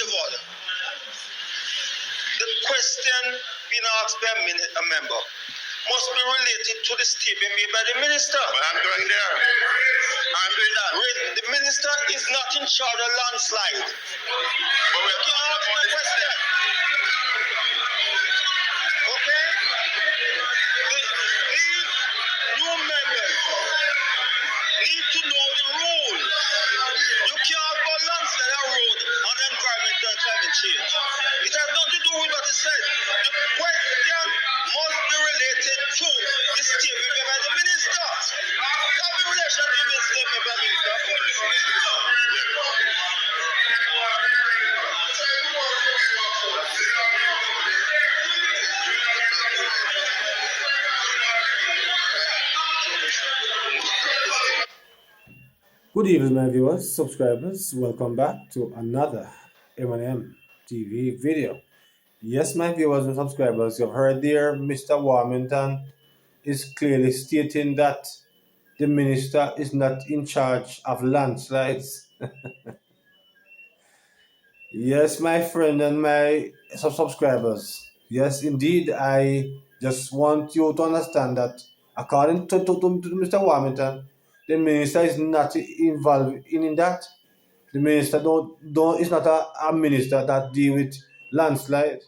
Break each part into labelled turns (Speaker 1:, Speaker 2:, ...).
Speaker 1: Point of order. The question being asked by a member must be related to the statement made by the minister. Well, I'm going there. I'm doing that. The minister is not in charge of landslide. But we can ask the question. Okay? These new members need to know the rules. You can't go landslide a road on environmental and climate change. It has nothing to do with what he said. The question must be related to the statement made by the minister. That be relation to the statement by the minister.
Speaker 2: Good evening, my viewers, subscribers. Welcome back to another M&M TV video. Yes, my viewers and subscribers, you've heard there, Mr. Warmington is clearly stating that the minister is not in charge of landslides. Yes, my friend and my subscribers. Yes, indeed, I just want you to understand that according to Mr. Warmington, the minister is not involved in that. The minister is not a minister that deal with landslide.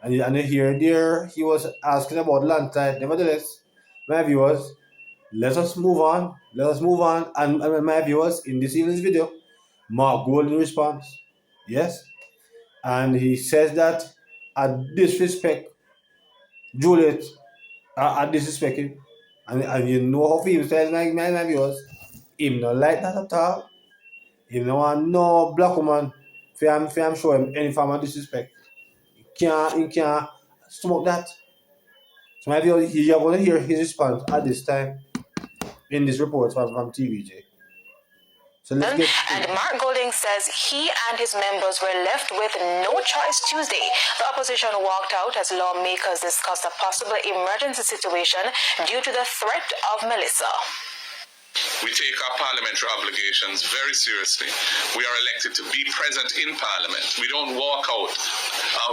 Speaker 2: And here there he was asking about landslide. Nevertheless, my viewers, let us move on. Let us move on. And my viewers, in this evening's video, Mark Golden response. Yes. And he says that I disrespect Juliet, I disrespect him. And you know how he says my viewers, him not like that at all. Him no want no black woman for show him any form of disrespect. He can't smoke that. So my viewers, you're gonna hear his response at this time in this report from TVJ. So let's get
Speaker 3: and Mark Golding says he and his members were left with no choice Tuesday. The opposition walked out as lawmakers discussed a possible emergency situation due to the threat of Melissa.
Speaker 4: We take our parliamentary obligations very seriously. We are elected to be present in Parliament. We don't walk out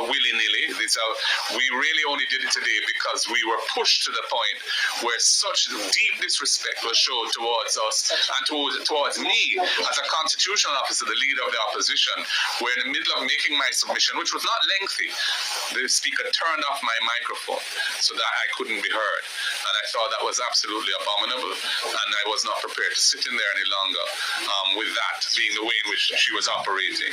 Speaker 4: willy-nilly. We really only did it today because we were pushed to the point where such deep disrespect was shown towards us and towards me as a constitutional officer, the leader of the opposition. We're in the middle of making my submission, which was not lengthy. The speaker turned off my microphone so that I couldn't be heard. And I thought that was absolutely abominable. And I was not prepared to sit in there any longer with that being the way in which she was operating.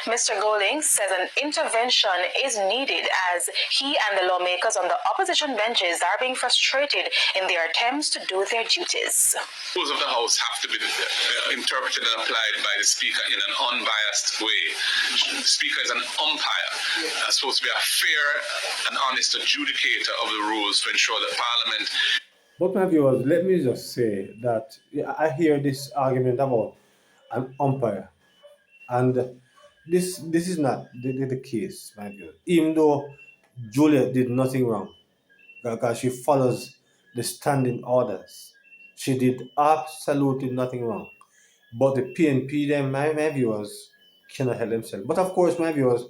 Speaker 3: Mr. Golding says an intervention is needed as he and the lawmakers on the opposition benches are being frustrated in their attempts to do their duties.
Speaker 4: Rules of the House have to be interpreted and applied by the Speaker in an unbiased way. The Speaker is an umpire, supposed to be a fair and honest adjudicator of the rules to ensure that Parliament.
Speaker 2: But my viewers, let me just say that I hear this argument about an umpire, and this is not the case, my viewers. Even though Juliet did nothing wrong, because she follows the standing orders, she did absolutely nothing wrong. But the PNP, then my viewers, cannot help themselves. But of course, my viewers,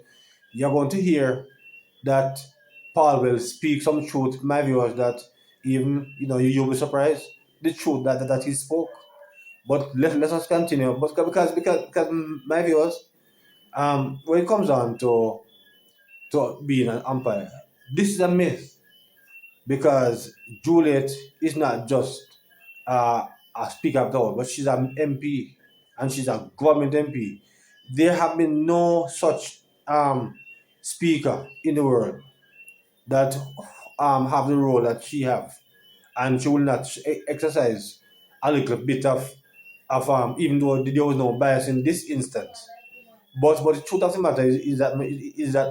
Speaker 2: you're going to hear that Paul will speak some truth, my viewers, that even you'll be surprised the truth that he spoke. But let us continue. But because my viewers, when it comes on to being an umpire, this is a myth, because Juliet is not just a speaker of the House, but she's an MP and she's a government MP. There have been no such speaker in the world that have the role that she have, and she will not exercise a little bit of even though there was no bias in this instance. But the truth of the matter is that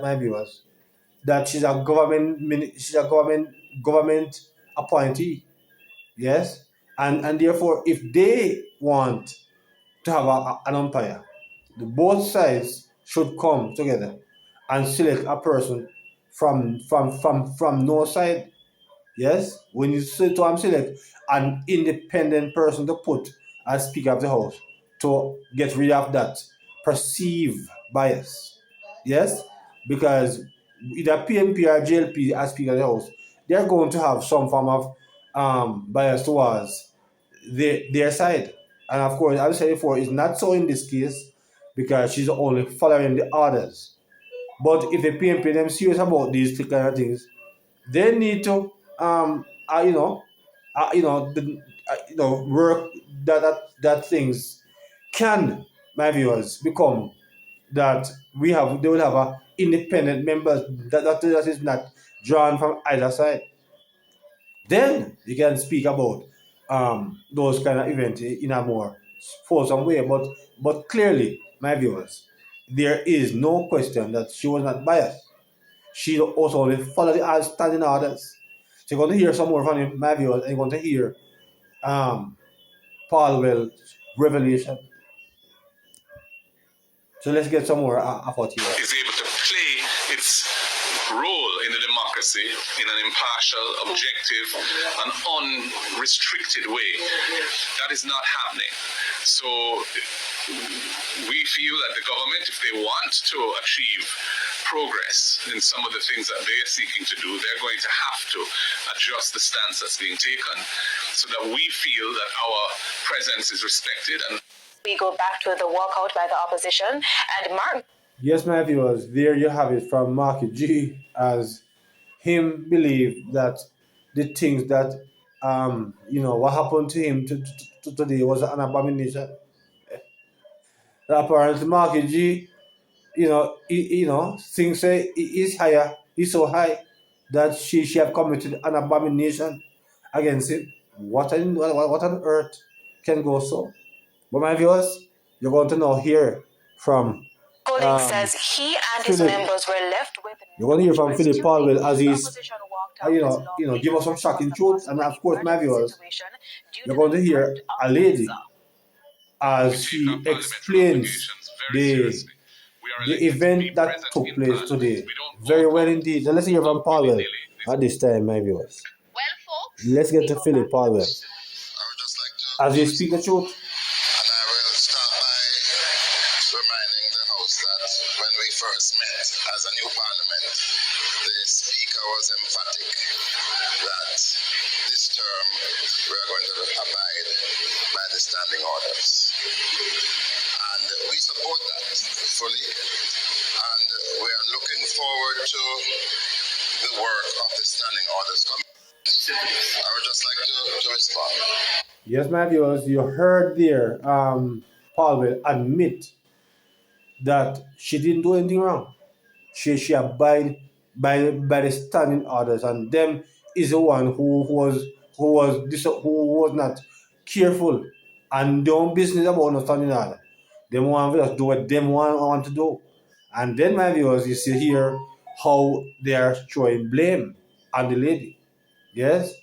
Speaker 2: my viewers, that she's a government appointee, yes, and therefore if they want to have an umpire, both sides should come together and select a person from no side. Yes, when you select an independent person to put as Speaker of the House to get rid of that perceive bias. Yes? Because either PNP or JLP as Speaker of the House, they're going to have some form of bias towards their side. And of course, as I said before, it's not so in this case because she's only following the orders. But if the PNP them serious about these kind of things, they need to work that things can, my viewers, become that they will have a independent members that is not drawn from either side. Then you can speak about those kind of events in a more fulsome way. But clearly, my viewers, there is no question that she was not biased. She also only followed the standing orders. So you're going to hear some more from him, my viewers, and you're going to hear Paul Well's revelation. So let's get some more about here.
Speaker 4: Is able to play its role in the democracy in an impartial, objective, and unrestricted way. That is not happening. So we feel that the government, if they want to achieve progress in some of the things that they are seeking to do, they're going to have to adjust the stance that's being taken so that we feel that our presence is respected. And
Speaker 3: we go back to the walkout by the opposition, and Mark.
Speaker 2: Yes, my viewers, there you have it from Marky G, as him believe that the things that what happened to him today was an abomination. Apparently, Marky G, things say he's higher, he's so high that she have committed an abomination against him. What on earth can go so? But my viewers, you're going to know here from
Speaker 3: Polling says he and his members were left with.
Speaker 2: You're going to hear from Philip Paulwell as he's give us some shocking truths, and of course, my viewers, you're going to hear a lady as she explains the event that took place today very well indeed. So let's hear from Paulwell at this time, my viewers. Let's get to Philip Paulwell as he speaks the truth.
Speaker 5: And I will start by reminding the House that when we first met as a new parliament, the Speaker was emphatic that this term we are going to abide by the standing orders. And we support that fully. And we are looking forward to the work of the standing orders committee. I would just like to respond.
Speaker 2: Yes, my viewers, you heard there Paul will admit that she didn't do anything wrong. She abide by the standing orders, and them is the one who was not careful and don't business about no standing order. Them want to just do what them want to do. And then, my viewers, you see here how they are showing blame on the lady. Yes?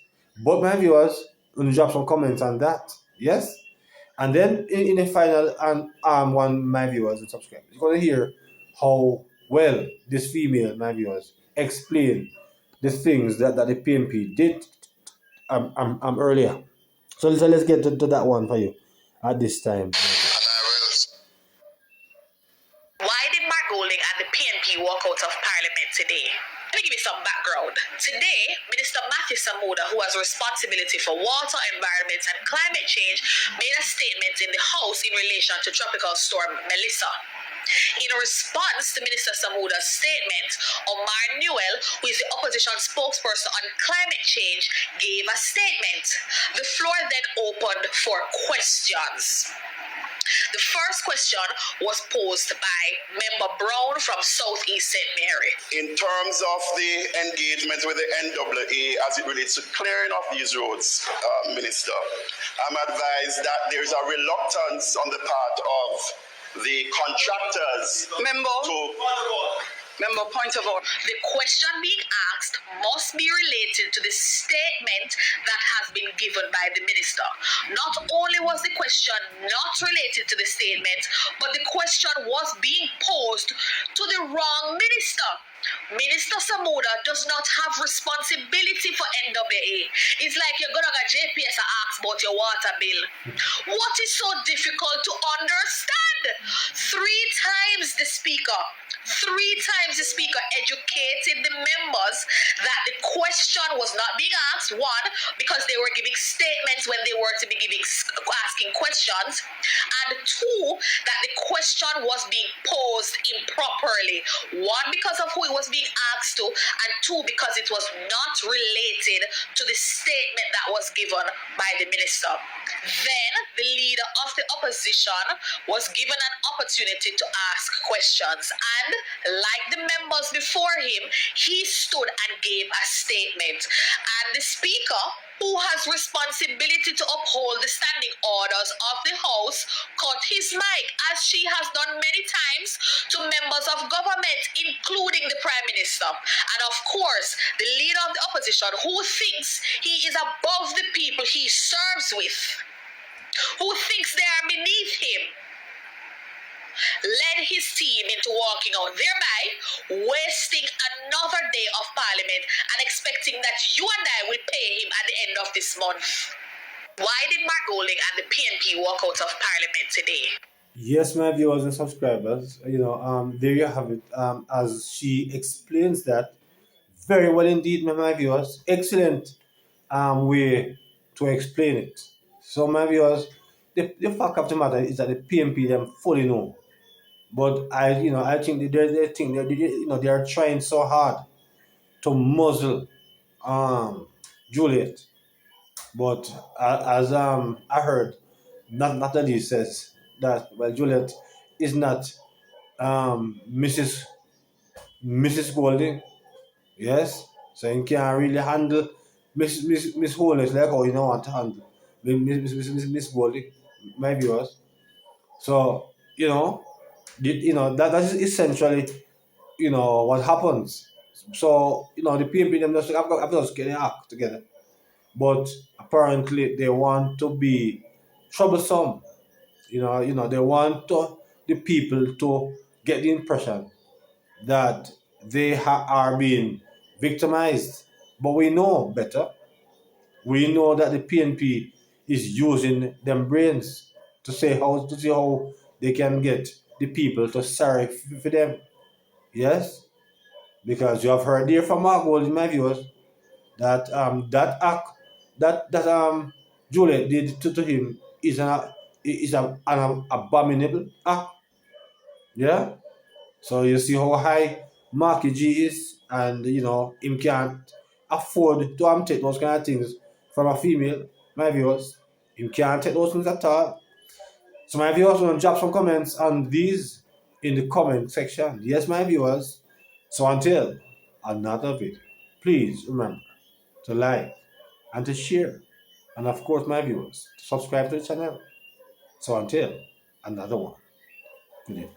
Speaker 2: But my viewers, will drop some comments on that. Yes? And then in the final one, my viewers and subscribers, you're going to hear how well this female, my viewers, explain the things that the PNP did earlier. So let's get to that one for you at this time.
Speaker 3: Why did Mark Golding and the PNP walk out of Parliament today? Let me give you some background. Today, Minister Matthew Samuda, who has responsibility for water, environment, and climate change, made a statement in the House in relation to Tropical Storm Melissa. In response to Minister Samuda's statement, Omar Newell, who is the opposition spokesperson on climate change, gave a statement. The floor then opened for questions. The first question was posed by Member Brown from Southeast St. Mary.
Speaker 5: In terms of the engagement with the NAA as it relates to clearing of these roads, Minister, I'm advised that there's a reluctance on the part of the contractors
Speaker 3: Member?
Speaker 6: Member, point of order. The question being asked must be related to the statement that has been given by the minister. Not only was the question not related to the statement, but the question was being posed to the wrong minister. Minister Samuda does not have responsibility for NWA. It's like you're gonna go JPS and ask about your water bill. What is so difficult to understand? Three times the speaker educated the members that the question was not being asked. One, because they were giving statements when they were to be asking questions, and two, that the question was being posed improperly. One, because of who it was being asked to, and two, because it was not related to the statement that was given by the minister. Then the leader of the opposition was given an opportunity to ask questions, and like the members before him, he stood and gave a statement. And the speaker, who has responsibility to uphold the standing orders of the House, cut his mic, as she has done many times to members of government, including the Prime Minister. And of course, the leader of the opposition, who thinks he is above the people he serves with, who thinks they are beneath him, led his team into walking out, thereby wasting another day of Parliament and expecting that you and I will pay him at the end of this month. Why did Mark Golding and the PNP walk out of Parliament today?
Speaker 2: Yes, my viewers and subscribers, there you have it. As she explains that very well indeed, my viewers. Excellent way to explain it. So, my viewers, the fact of the matter is that the PMP them fully know, but I think they are trying so hard to muzzle Juliet, but as I heard, Natalie says that Juliet is not Mrs. Golding. Yes, so you can't really handle Miss Holness like how you don't want to handle Miss Goldie, my viewers. So that is essentially what happens. So the PMP them just have to get their act together, but apparently they want to be troublesome. They want the people to get the impression that they are being victimized. But we know better. We know that the PNP is using them brains to see how they can get the people to sorry for them. Yes, because you have heard there from Mark Gold, in my viewers, that that act that Juliet did to him is an abominable act. Yeah. So you see how high Marky G is, and him can't afford to take those kind of things from a female. My viewers, him can't take those things at all. So my viewers, want to drop some comments on these in the comment section. Yes, my viewers. So until another video, please remember to like and to share, and of course, my viewers, to subscribe to the channel. So until another one, good evening.